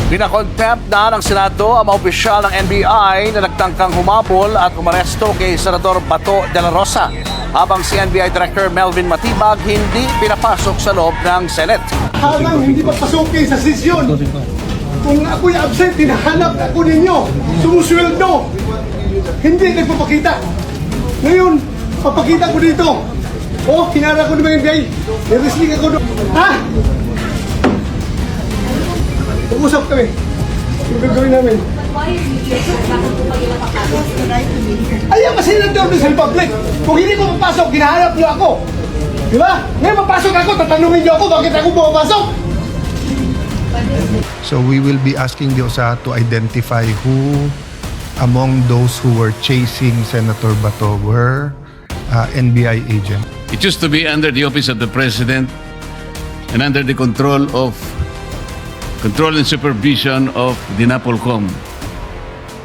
Pinakontempt na ng Senado ang mga opisyal ng NBI na nagtangkang humabol at umaresto kay Senador Bato de la Rosa, habang si NBI Director Melvin Matibag hindi pinapasok sa loob ng Senate. Hanggang hindi papasukin sa sesyon. Kung ako'y absent, hinahanap ako ninyo. Sumusweldo. Hindi nagpapakita. Ngayon, papakita ko dito. Oh, hinara ko ng mga NBI. Niresling ako doon. Ha? Uusap kami. Yung gagawin namin. Ayaw kasi nandun sa public. Kung hindi ko papasok, ginahanap niyo ako. Di ba? Ngayon papasok ako, tatanungin niyo ako bakit ako pumapasok. So we will be asking the OSA to identify who among those who were chasing Senator Bato were NBI agents. It used to be under the office of the President and under the control and supervision of the NAKULONG.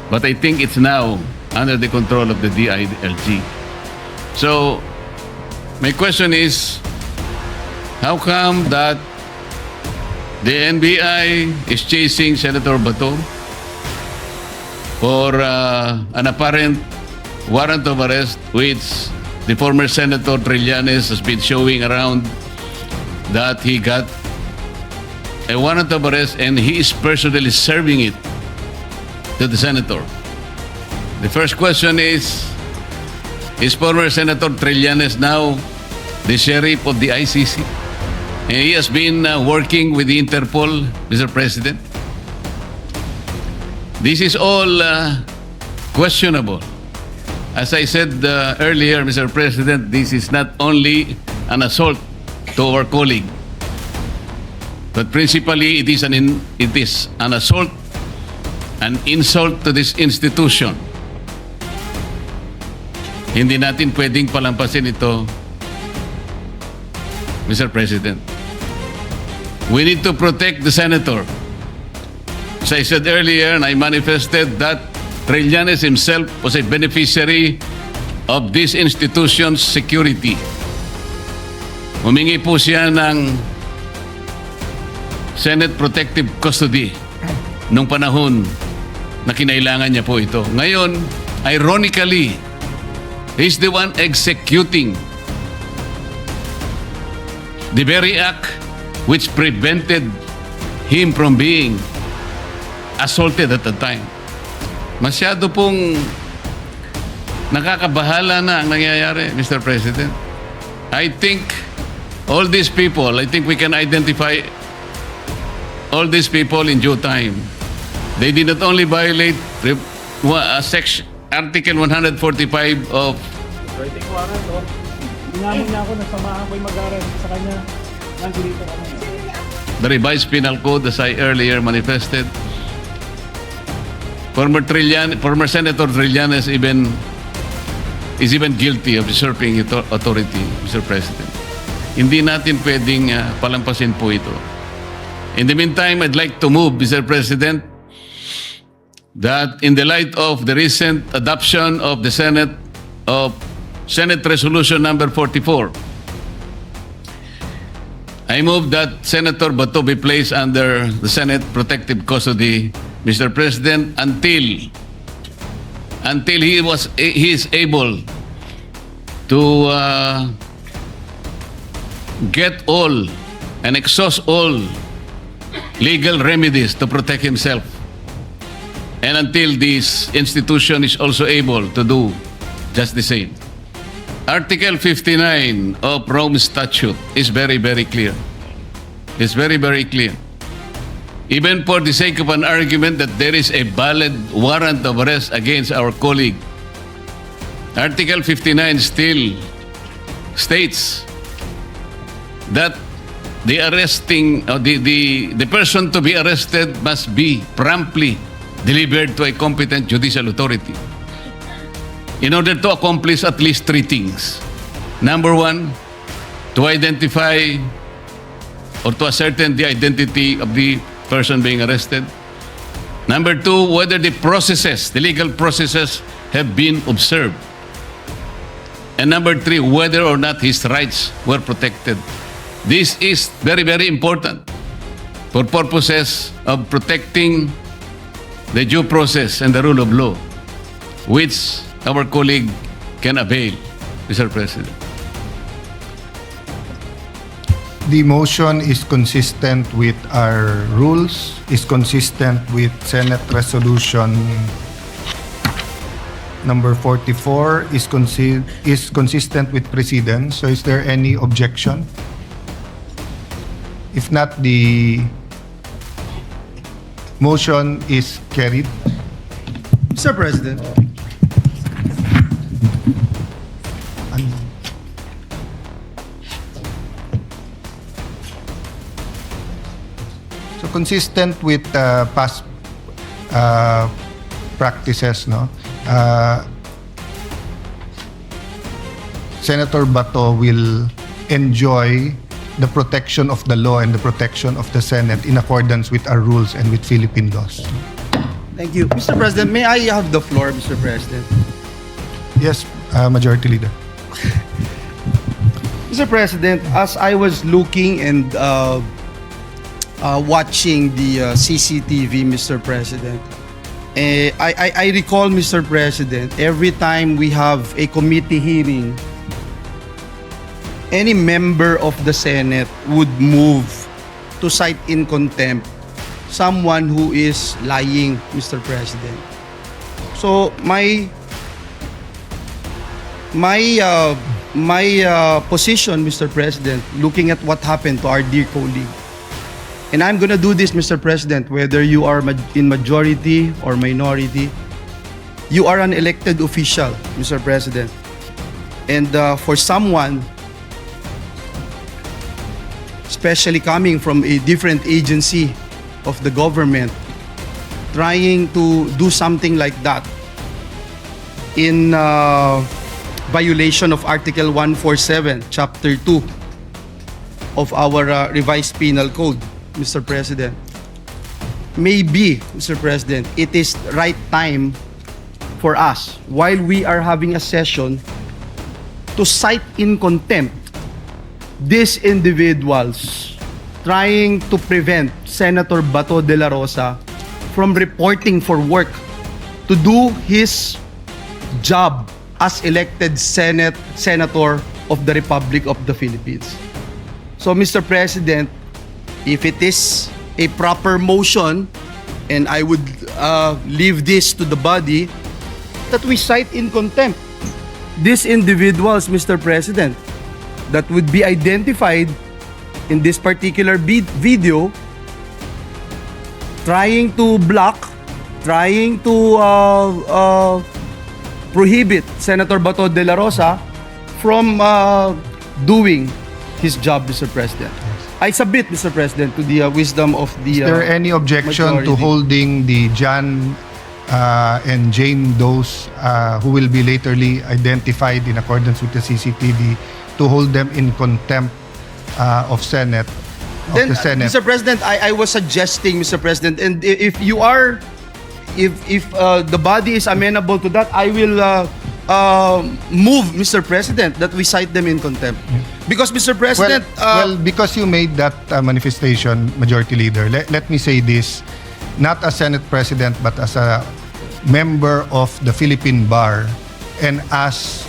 But I think it's now under the control of the DILG. So, my question is, how come that the NBI is chasing Senator Bato for an apparent warrant of arrest, which the former Senator Trillanes has been showing around that he got a warrant of arrest and he is personally serving it to the senator? The first question is former Senator Trillanes now the sheriff of the ICC? And he has been working with the Interpol, Mr. President. This is all questionable. As I said earlier, Mr. President, this is not only an assault to our colleague, but principally it is an assault, an insult to this institution. Hindi natin pwedeng palampasin ito, Mr. President. We need to protect the senator. As I said earlier, and I manifested that Trillanes himself was a beneficiary of this institution's security. Humingi po siya ng Senate Protective Custody nung panahon na kinailangan niya po ito. Ngayon, ironically, he's the one executing the very act which prevented him from being assaulted at the time. Masyado pong nakakabahala na ang nangyayari, Mr. President. I think all these people, I think we can identify all these people in due time. They did not only violate Article 145 of Writing warrant, o. Inamin niya ako, nasamahan ko'y mag-aral sa kanya. Nandito kami. the revised penal code, as I earlier manifested. Former Senator Trillanes is even guilty of usurping authority, Mr. President. Hindi natin pwedeng palampasin po ito. In the meantime, I'd like to move, Mr. President, that in the light of the recent adoption of the Senate Resolution number 44, I move that Senator Bato be placed under the Senate Protective Custody, Mr. President, until he is able to get all and exhaust all legal remedies to protect himself, and until this institution is also able to do just the same. Article 59 of Rome Statute is very, very clear. It's very, very clear. Even for the sake of an argument that there is a valid warrant of arrest against our colleague, Article 59 still states that the person to be arrested must be promptly delivered to a competent judicial authority in order to accomplish at least three things. Number one, to identify or to ascertain the identity of the person being arrested. Number two, whether the legal processes have been observed. And number three, whether or not his rights were protected. This is very, very important. for purposes of protecting the due process and the rule of law, which our colleague can avail, Mr. President. The motion is consistent with our rules, is consistent with Senate Resolution number 44, is consistent with precedents. So is there any objection? If not, the motion is carried. Mr. President, So consistent with past practices, no? Senator Bato will enjoy the protection of the law and the protection of the Senate in accordance with our rules and with Philippine laws. thank you. Mr. President, may I have the floor, Mr. President? Yes, Majority Leader. Mr. President, as I was looking and watching the CCTV, Mr. President, I recall, Mr. President, every time we have a committee hearing, any member of the Senate would move to cite in contempt someone who is lying, Mr. President. So my position, Mr. President, looking at what happened to our dear colleague, and I'm gonna do this, Mr. President, whether you are in majority or minority, you are an elected official, Mr. President. And for someone, especially coming from a different agency of the government, trying to do something like that in violation of Article 147, Chapter 2 of our revised penal code, Mr. President. Maybe, Mr. President, it is right time for us, while we are having a session, to cite in contempt these individuals trying to prevent Senator Bato de la Rosa from reporting for work to do his job as elected Senator of the Republic of the Philippines. So, Mr. President, if it is a proper motion, and I would leave this to the body, that we cite in contempt these individuals, Mr. President, that would be identified in this particular video, trying to block, trying to prohibit Senator Bato de la Rosa from doing his job, Mr. President. I submit, Mr. President, to the wisdom of the Is there any objection majority. to holding the John and Jane Does who will be laterly identified in accordance with the CCTV, to hold them in contempt of Senate? Then, the Senate? Mr. President, I was suggesting, Mr. President, and if you are, if the body is amenable to that, I will move, Mr. President, that we cite them in contempt. Because, Mr. President, well, because you made that manifestation, Majority Leader, let me say this, not as Senate President, but as a member of the Philippine Bar, and as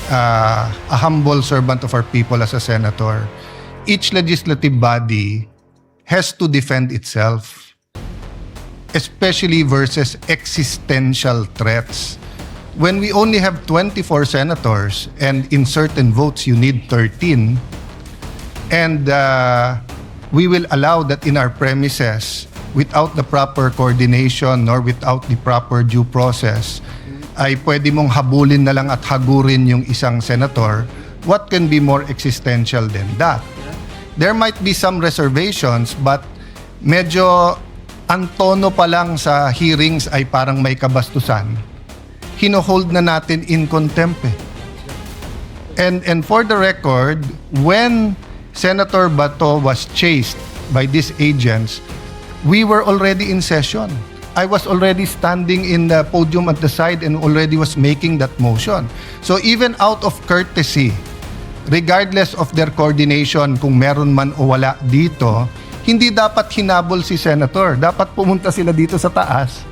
a humble servant of our people as a senator, each legislative body has to defend itself, especially versus existential threats. When we only have 24 senators and in certain votes you need 13, and we will allow that in our premises without the proper coordination nor without the proper due process, ay pwede mong habulin na lang at hagurin yung isang senator, what can be more existential than that? There might be some reservations, but medyo ang tono pa lang sa hearings ay parang may kabastusan. Hino-hold na natin in contempt eh. And for the record, when Senator Bato was chased by these agents, we were already in session. I was already standing in the podium at the side and already was making that motion. So even out of courtesy, regardless of their coordination, kung meron man o wala dito, Hindi dapat hinabol si Senator. Dapat pumunta sila dito sa taas.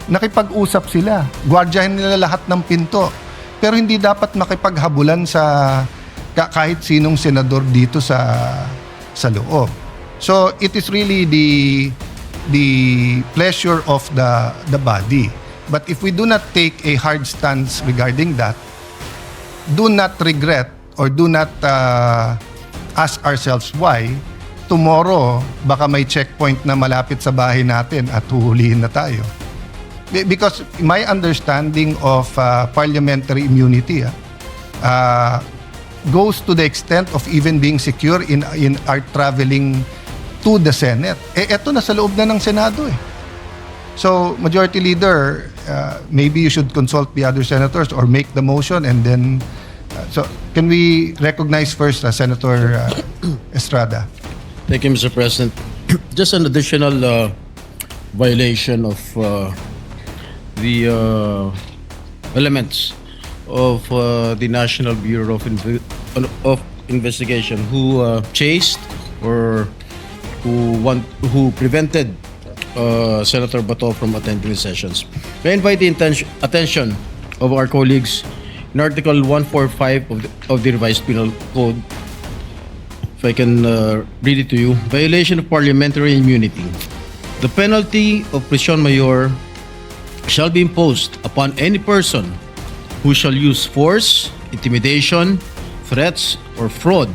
Nakipag-usap sila. Gwardiyahin nila lahat ng pinto. Pero hindi dapat makipaghabulan sa kahit sinong senador dito sa loob. So it is really the pleasure of the body. But if we do not take a hard stance regarding that, do not regret or do not ask ourselves why tomorrow baka may checkpoint na malapit sa bahay natin at huhulihin na tayo. Because my understanding of parliamentary immunity goes to the extent of even being secure in our traveling to the Senate. Eto na sa loob na ng Senado eh. So, Majority Leader, maybe you should consult the other senators or make the motion and then so can we recognize first Senator Estrada? Thank you, Mr. President. Just an additional violation of the elements of the National Bureau of Investigation who chased or who prevented Senator Bato from attending the sessions. May I invite the attention of our colleagues in Article 145 of the Revised Penal Code. If I can read it to you. Violation of parliamentary immunity. The penalty of prison mayor shall be imposed upon any person who shall use force, intimidation, threats, or fraud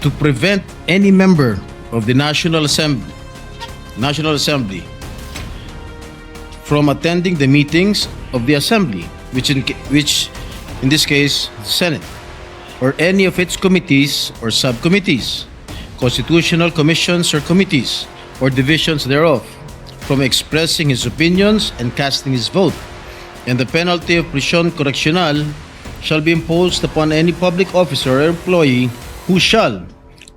to prevent any member of the National Assembly from attending the meetings of the Assembly, which in this case, the Senate, or any of its committees or subcommittees, constitutional commissions or committees, or divisions thereof, from expressing his opinions and casting his vote. And the penalty of prison correctional shall be imposed upon any public officer or employee who shall,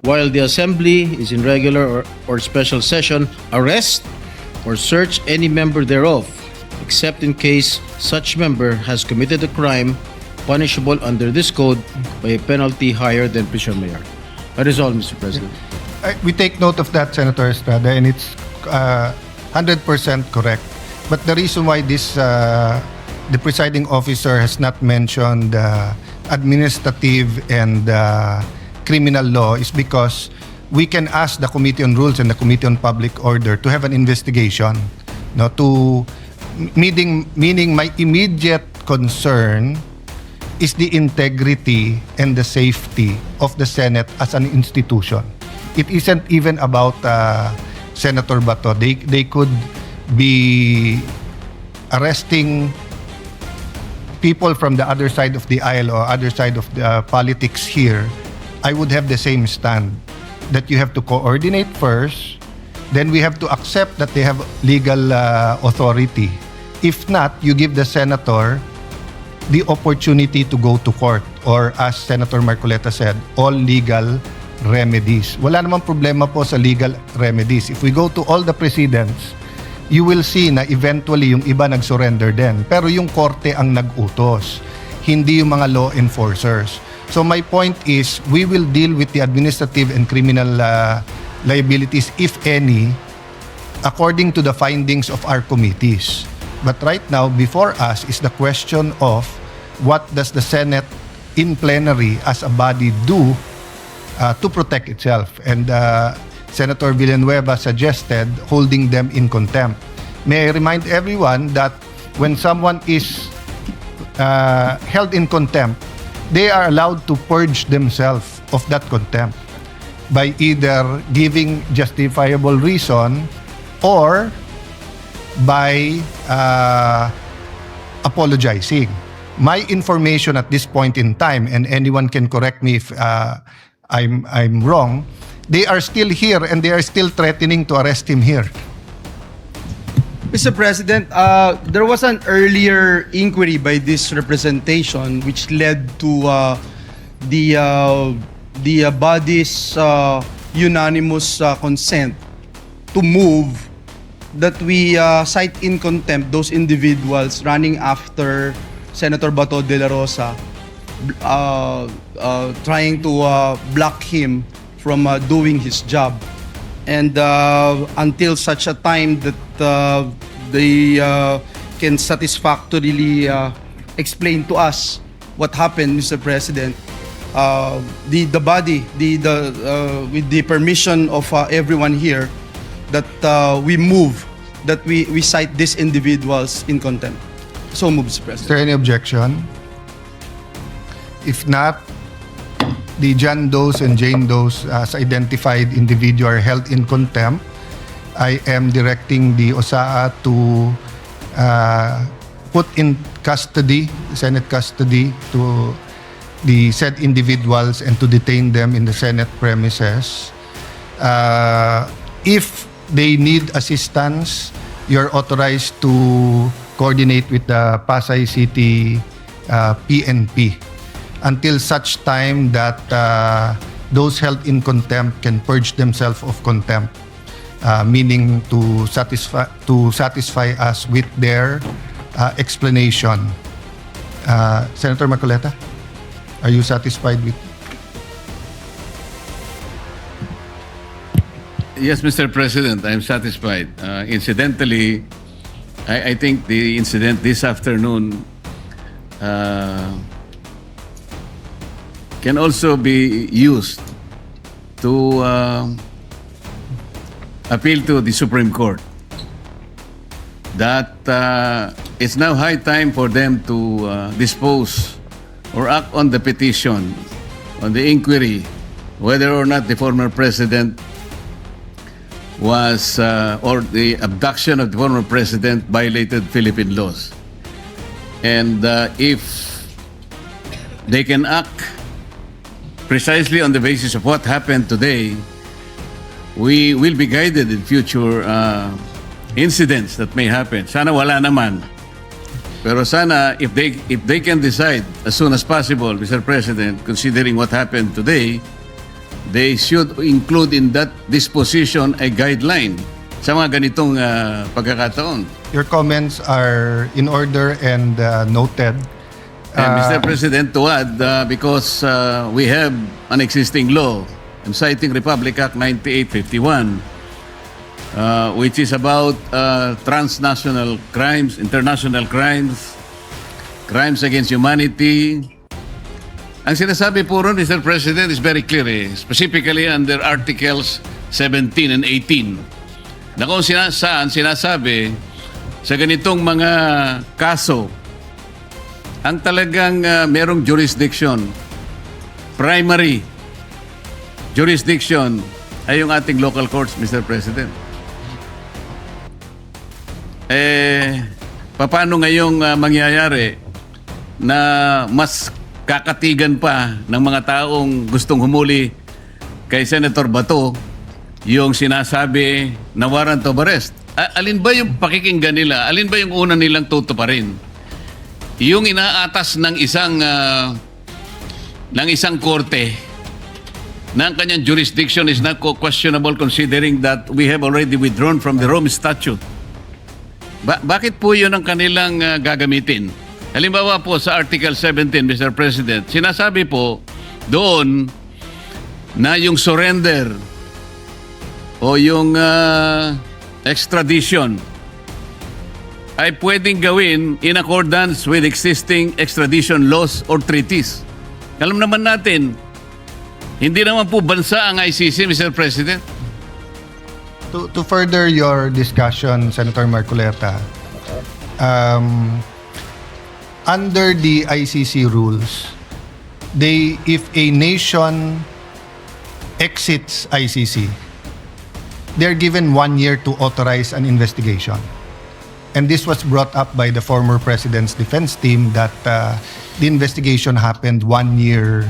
while the Assembly is in regular or special session, arrest or search any member thereof, except in case such member has committed a crime punishable under this code by a penalty higher than prison mayor. That is all, Mr. President. We take note of that, Senator Estrada, and it's 100% correct. But the reason why the presiding officer has not mentioned administrative and criminal law is because we can ask the Committee on Rules and the Committee on Public Order to have an investigation. No, meaning my immediate concern is the integrity and the safety of the Senate as an institution. It isn't even about Senator Bato. They could be arresting people from the other side of the aisle or other side of the politics here. I would have the same stand that you have to coordinate first, then we have to accept that they have legal authority. If not, you give the senator the opportunity to go to court or, as Senator Marcoleta said, all legal remedies. Wala namang problema po sa legal remedies. If we go to all the precedents, you will see na eventually yung iba nag-surrender din. Pero yung korte ang nag-utos, hindi yung mga law enforcers. So my point is, we will deal with the administrative and criminal liabilities, if any, according to the findings of our committees. But right now, before us is the question of what does the Senate in plenary as a body do to protect itself. And Senator Villanueva suggested holding them in contempt. May I remind everyone that when someone is held in contempt, they are allowed to purge themselves of that contempt by either giving justifiable reason or by apologizing. My information at this point in time, and anyone can correct me if I'm wrong, they are still here and they are still threatening to arrest him here. Mr. President, there was an earlier inquiry by this representation which led to the body's unanimous consent to move that we cite in contempt those individuals running after Senator Bato de la Rosa, trying to block him from doing his job. And until such a time that they can satisfactorily explain to us what happened, Mr. President, the body, with the permission of everyone here, that we move, that we cite these individuals in contempt. So move, Mr. Is President. there any objection? If not, the John Does and Jane Does as identified individual are held in contempt. I am directing the OSAA to put in custody, Senate custody, to the said individuals and to detain them in the Senate premises. If they need assistance, you're authorized to coordinate with the Pasay City PNP until such time that those held in contempt can purge themselves of contempt, meaning to satisfy us with their explanation. Senator Marcoleta, are you satisfied with? Yes, Mr. President, I'm satisfied. Incidentally, I think the incident this afternoon can also be used to appeal to the Supreme Court that it's now high time for them to dispose or act on the petition, on the inquiry, whether or not the former president was, or the abduction of the former president violated Philippine laws. And if they can act precisely on the basis of what happened today, we will be guided in future incidents that may happen. Sana wala naman. Pero sana if they can decide as soon as possible, Mr. President, considering what happened today, they should include in that disposition a guideline sa mga ganitong pagkakataon. Your comments are in order and noted. And Mr. President, to add, because we have an existing law, I'm citing Republic Act 9851, which is about transnational crimes, international crimes, crimes against humanity. Ang sinasabi po ron, Mr. President, is very clear, specifically under Articles 17 and 18, na kung saan sinasabi sa ganitong mga kaso, ang talagang merong jurisdiction, primary jurisdiction, ay yung ating local courts, Mr. President. Paano ngayong mangyayari na mas kakatigan pa ng mga taong gustong humuli kay Senator Bato yung sinasabi na warrant of arrest? Alin ba yung pakikinggan nila? Alin ba yung una nilang tutuparin? Yung inaatas ng isang korte na ang kanyang jurisdiction is not questionable considering that we have already withdrawn from the Rome Statute. Bakit po yun ang kanilang gagamitin? Halimbawa po sa Article 17, Mr. President, sinasabi po doon na yung surrender o yung extradition ay pwedeng gawin in accordance with existing extradition laws or treaties. Alam naman natin, hindi naman po bansa ang ICC, Mr. President. To further your discussion, Senator Marcoleta, under the ICC rules, if a nation exits ICC, they're given 1 year to authorize an investigation. And this was brought up by the former president's defense team that the investigation happened 1 year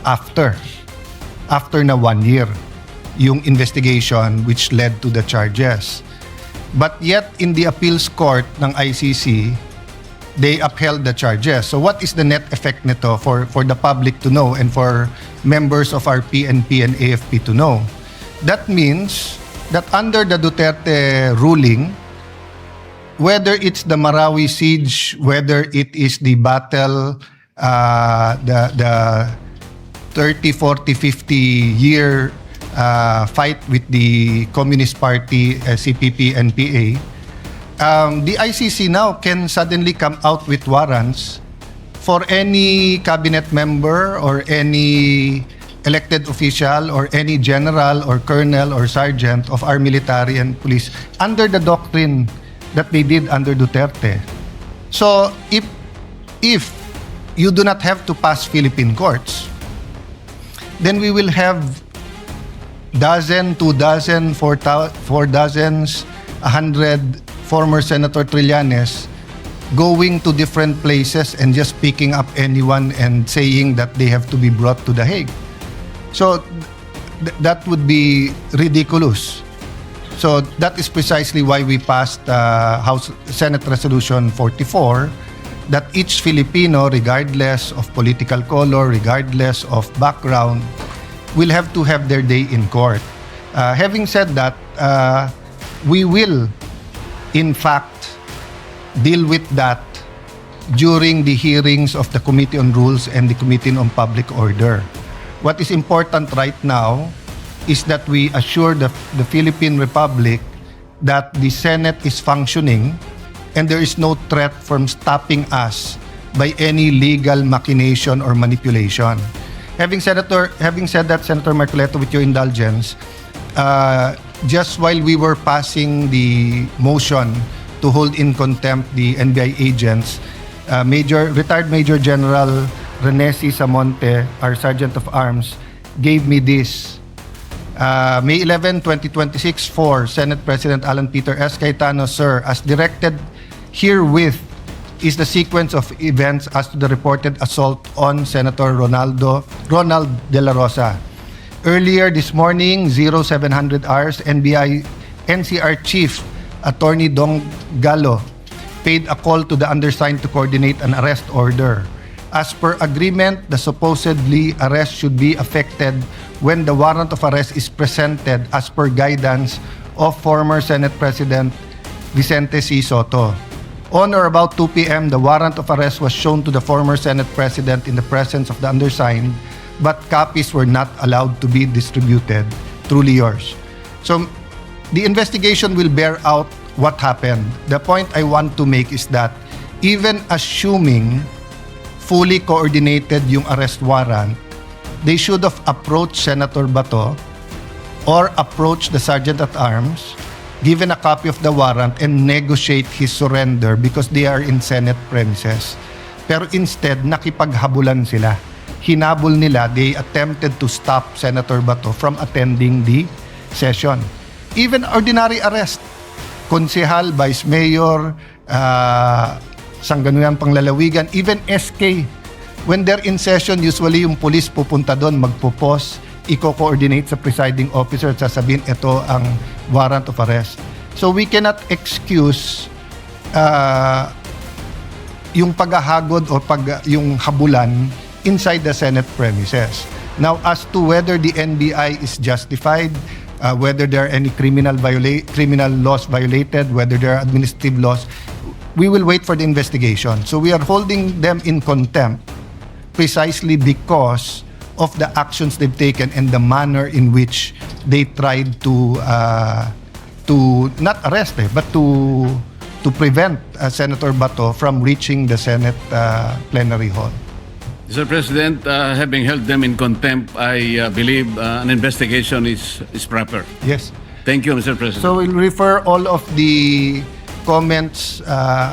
after. After na 1 year, yung investigation which led to the charges. But yet, in the appeals court ng ICC, they upheld the charges. So what is the net effect nito for the public to know and for members of our PNP and AFP to know? That means that under the Duterte ruling, whether it's the Marawi siege, whether it is the battle, the 30, 40, 50 year fight with the Communist Party, CPP, NPA, the ICC now can suddenly come out with warrants for any cabinet member or any elected official or any general or colonel or sergeant of our military and police under the doctrine that they did under Duterte. So if you do not have to pass Philippine courts, then we will have dozen, 2 dozen, 4 dozens, 100 former Senator Trillanes going to different places and just picking up anyone and saying that they have to be brought to The Hague. So that would be ridiculous. So that is precisely why we passed Senate Resolution 44, that each Filipino, regardless of political color, regardless of background, will have to have their day in court. Having said that, we will, in fact, deal with that during the hearings of the Committee on Rules and the Committee on Public Order. What is important right now is that we assure the Philippine Republic that the Senate is functioning and there is no threat from stopping us by any legal machination or manipulation. Having said that, Senator Marcoleta, with your indulgence, just while we were passing the motion to hold in contempt the NBI agents, retired Major General Rene C. Samonte, our Sergeant of Arms, gave me this. May 11, 2026, for Senate President Alan Peter S. Cayetano, sir, as directed herewith is the sequence of events as to the reported assault on Senator Ronald De La Rosa. Earlier this morning, 0700 hours, NCR Chief Attorney Dong Gallo paid a call to the undersigned to coordinate an arrest order. As per agreement, the supposedly arrest should be effected when the warrant of arrest is presented as per guidance of former Senate President Vicente C. Soto. On or about 2 p.m., the warrant of arrest was shown to the former Senate President in the presence of the undersigned, but copies were not allowed to be distributed. Truly yours. So, the investigation will bear out what happened. The point I want to make is that even assuming fully coordinated yung arrest warrant, they should have approached Senator Bato or approached the Sgt-at-Arms, given a copy of the warrant, and negotiate his surrender because they are in Senate premises. Pero instead, nakipaghabulan sila. Hinabol nila, they attempted to stop Senator Bato from attending the session. Even ordinary arrest, konsehal, vice mayor, Sangguniang Panglalawigan, even SK, when they're in session, usually yung police pupunta doon, magpo-pause, i-coordinate sa presiding officer at sasabihin, ito ang warrant of arrest. So we cannot excuse yung paghahagod o yung habulan inside the Senate premises. Now, as to whether the NBI is justified, whether there are any criminal laws violated, whether there are administrative laws, we will wait for the investigation. So we are holding them in contempt precisely because of the actions they've taken and the manner in which they tried to not arrest, but to prevent Senator Bato from reaching the Senate plenary hall. Mr. President, having held them in contempt, I believe an investigation is proper. Yes. Thank you, Mr. President. So we'll refer all of the comments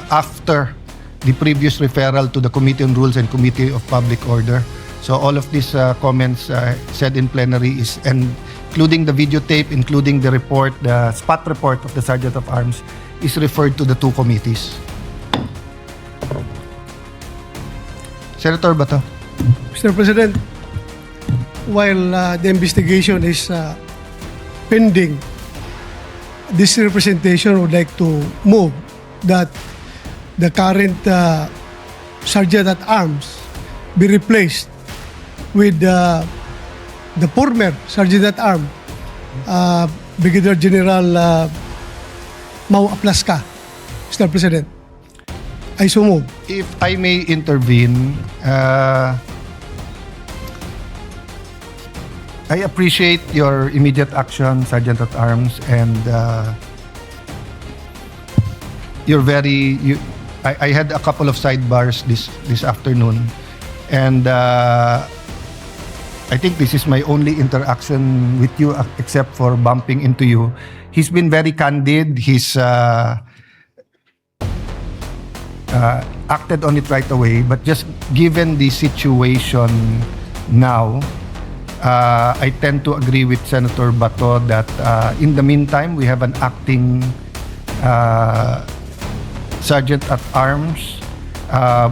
after the previous referral to the Committee on Rules and Committee of Public Order. So all of these comments said in plenary is, and including the videotape, including the report, the spot report of the Sgt-at-Arms, is referred to the two committees. Senator Bato. Mr. President, while the investigation is pending, this representation would like to move that the current Sgt-at-Arms be replaced with the former Sgt-at-Arms, Brigadier General Mau Aplaska. Mr. President, I so move. If I may intervene, I appreciate your immediate action, Sgt-at-Arms, and I had a couple of sidebars this afternoon, and I think this is my only interaction with you except for bumping into you. He's been very candid. He's acted on it right away, but just given the situation now, I tend to agree with Senator Bato that in the meantime, we have an acting Sgt-at-Arms,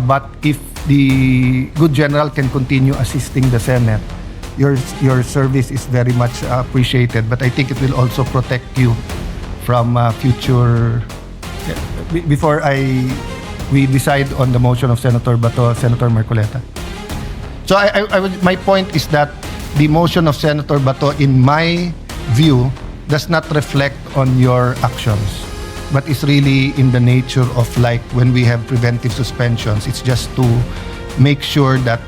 but if the good general can continue assisting the Senate, your service is very much appreciated, but I think it will also protect you from future. Before we decide on the motion of Senator Bato, Senator Marcoleta. So my point is that the motion of Senator Bato, in my view, does not reflect on your actions, but is really in the nature of like when we have preventive suspensions. It's just to make sure that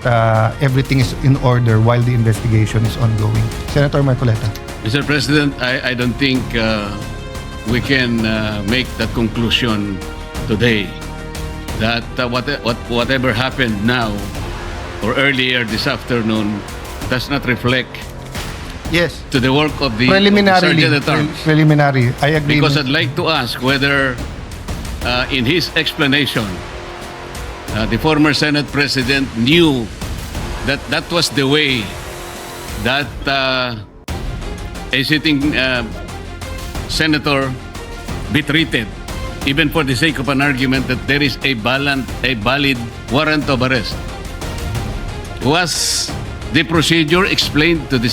everything is in order while the investigation is ongoing. Senator Marcoleta. Mr. President, I don't think we can make that conclusion today that whatever happened now or earlier this afternoon does not reflect Yes. to the work of the Preliminarily, Sgt-at-Arms. preliminary. I agree. Because I'd like to ask whether in his explanation, the former Senate President knew that that was the way that a sitting senator be treated, even for the sake of an argument that there is a valid warrant of arrest. Was the procedure explained to the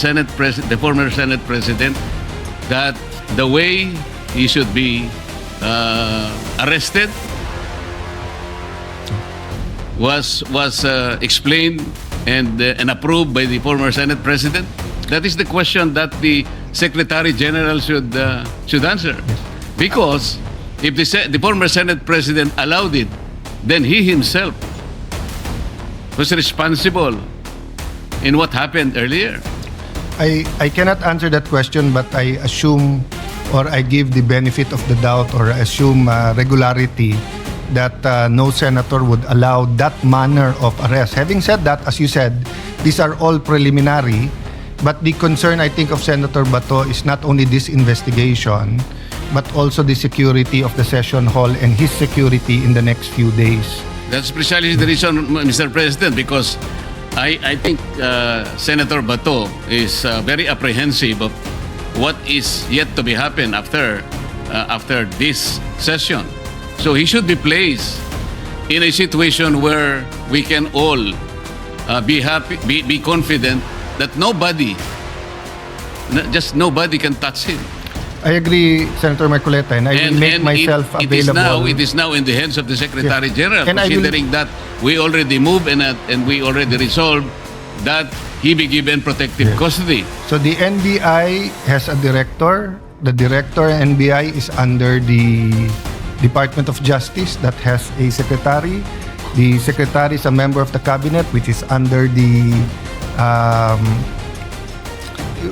the former Senate President, that the way he should be arrested was explained and approved by the former Senate President? That is the question that the Secretary General should answer. Because if the former Senate President allowed it, then he himself was responsible in what happened earlier. I cannot answer that question, but I assume, or I give the benefit of the doubt, or assume regularity that no senator would allow that manner of arrest. Having said that, as you said, these are all preliminary, but the concern, I think, of Senator Bato is not only this investigation, but also the security of the session hall and his security in the next few days. That's precisely the reason, Mr. President, because I think Senator Bato is very apprehensive of what is yet to be happen after this session. So he should be placed in a situation where we can all be happy, be confident that nobody can touch him. I agree, Senator Marcoleta, and I will make myself available. It is now in the hands of the Secretary General, And considering that we already moved and we already resolved that he be given protective custody. So the NBI has a director. The director NBI is under the Department of Justice that has a secretary. The secretary is a member of the cabinet, which is under the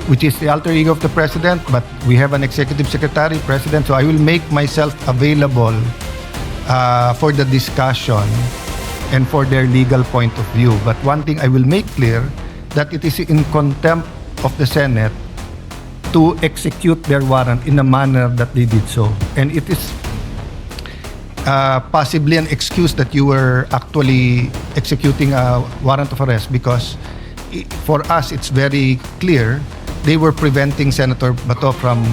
which is the alter ego of the president, but we have an executive secretary, president. So I will make myself available for the discussion and for their legal point of view. But one thing I will make clear, that it is in contempt of the Senate to execute their warrant in a manner that they did so. And it is possibly an excuse that you were actually executing a warrant of arrest, because for us, it's very clear they were preventing Senator Bato from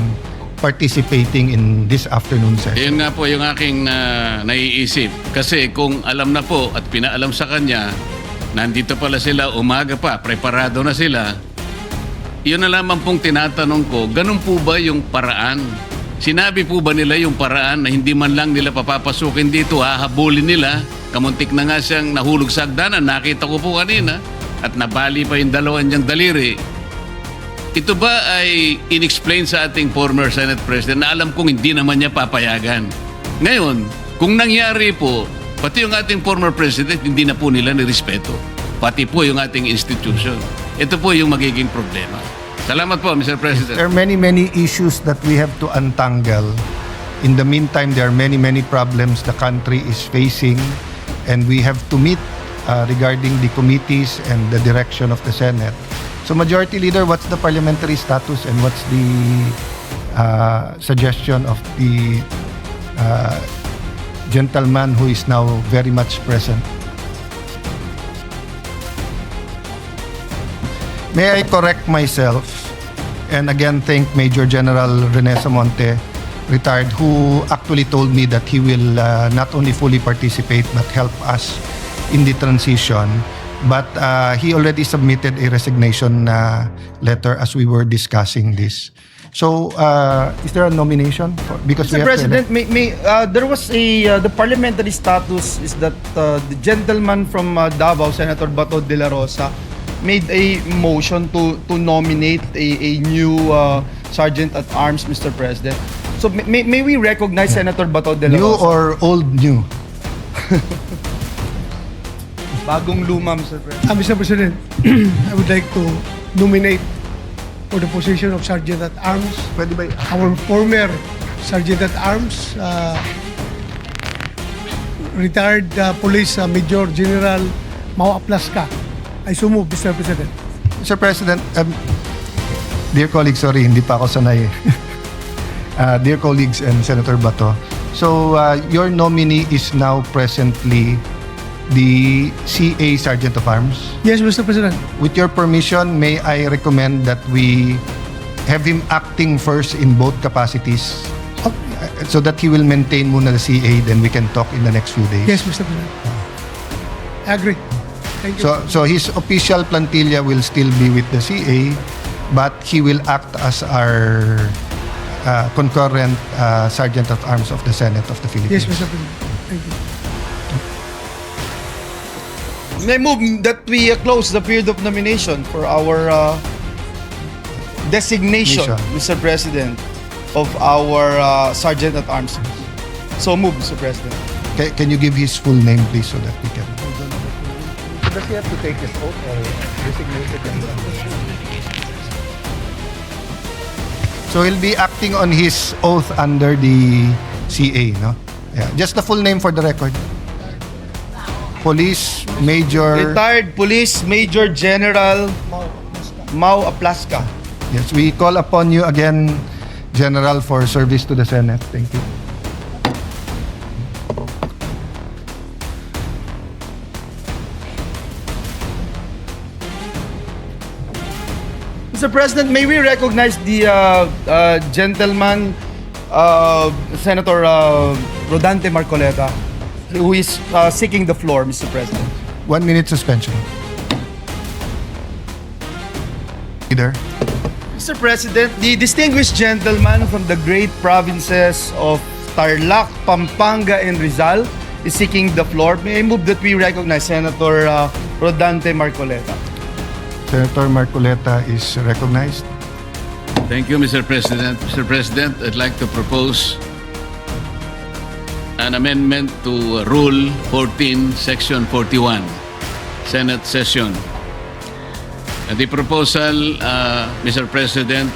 participating in this afternoon session. Yun nga po yung aking naiisip. Kasi kung alam na po at pinaalam sa kanya, nandito pala sila, umaga pa, preparado na sila, yun na lamang pong tinatanong ko, ganun po ba yung paraan? Sinabi po ba nila yung paraan na hindi man lang nila papapasukin dito, hahabulin nila? Kamuntik na nga siyang nahulog sa hagdanan, nakita ko po kanina, at nabali pa yung dalawang niyang daliri. Ito ba ay inexplain sa ating former Senate President na alam kong hindi naman niya papayagan? Ngayon, kung nangyari po, pati yung ating former President, hindi na po nila nirespeto. Pati po yung ating institution. Ito po yung magiging problema. Salamat po, Mr. President. There are many issues that we have to untangle. In the meantime, there are many problems the country is facing, and we have to meet regarding the committees and the direction of the Senate. So, Majority Leader, what's the parliamentary status and what's the suggestion of the gentleman who is now very much present? May I correct myself and again thank Major General Rene Samonte, retired, who actually told me that he will not only fully participate but help us in the transition. But he already submitted a resignation letter as we were discussing this. So, is there a nomination? Because we Mr. have to elect- President, there was the parliamentary status is that the gentleman from Davao, Senator Bato de la Rosa, made a motion to nominate a new Sgt-at-Arms, Mr. President. So may we recognize Senator Bato de la new Rosa? or old new? Bagong luma, Mr. President. Mr. President, I would like to nominate for the position of Sgt-at-Arms Pwede ba? our former Sgt-at-Arms, retired Police Major General Mau Aplaska. I so move, Mr. President. Mr. President, dear colleagues, sorry, hindi pa ako sanay. Dear colleagues and Senator Bato, so your nominee is now presently the CA Sergeant of Arms. Yes, Mr. President. With your permission, may I recommend that we have him acting first in both capacities so that he will maintain muna the CA, then we can talk in the next few days. Yes, Mr. President. I agree. Thank you. So his official plantilla will still be with the CA, but he will act as our concurrent Sergeant of Arms of the Senate of the Philippines. Yes, Mr. President. Thank you. May I move that we close the period of nomination for our designation, Mr. President, of our Sgt-at-Arms. So move, Mr. President. Can you give his full name, please, so that we can... Does he have to take his oath or designated? So he'll be acting on his oath under the CA, no? Yeah. Just the full name for the record. Police Major... Retired Police Major General Mau Aplaska. Yes, we call upon you again, General, for service to the Senate. Thank you. Mr. President, may we recognize the gentleman, Senator Rodante Marcoleta, who is seeking the floor, Mr. President. 1 minute suspension. Leader. Mr. President, the distinguished gentleman from the great provinces of Tarlac, Pampanga, and Rizal is seeking the floor. May I move that we recognize Senator Rodante Marcoleta. Senator Marcoleta is recognized. Thank you, Mr. President. Mr. President, I'd like to propose an amendment to Rule 14, Section 41, Senate Session. And the proposal, Mr. President,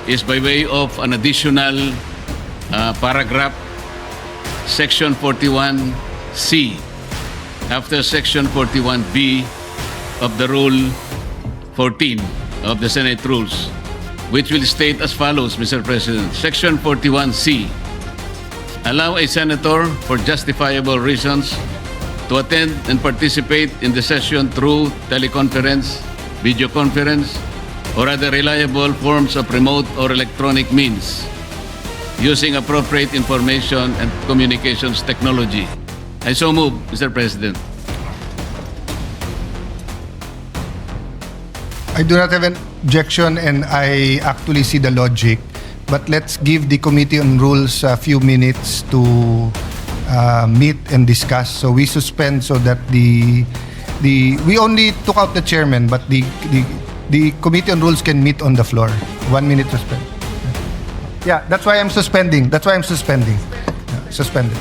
is by way of an additional paragraph, Section 41C, after Section 41B of the Rule 14 of the Senate Rules, which will state as follows, Mr. President. Section 41C, allow a senator for justifiable reasons to attend and participate in the session through teleconference, video conference, or other reliable forms of remote or electronic means using appropriate information and communications technology. I so move, Mr. President. I do not have an objection and I actually see the logic, but let's give the Committee on Rules a few minutes to meet and discuss. So we suspend so that we only took out the chairman, but the Committee on Rules can meet on the floor. 1 minute suspend. Yeah, that's why I'm suspending. Yeah, suspended.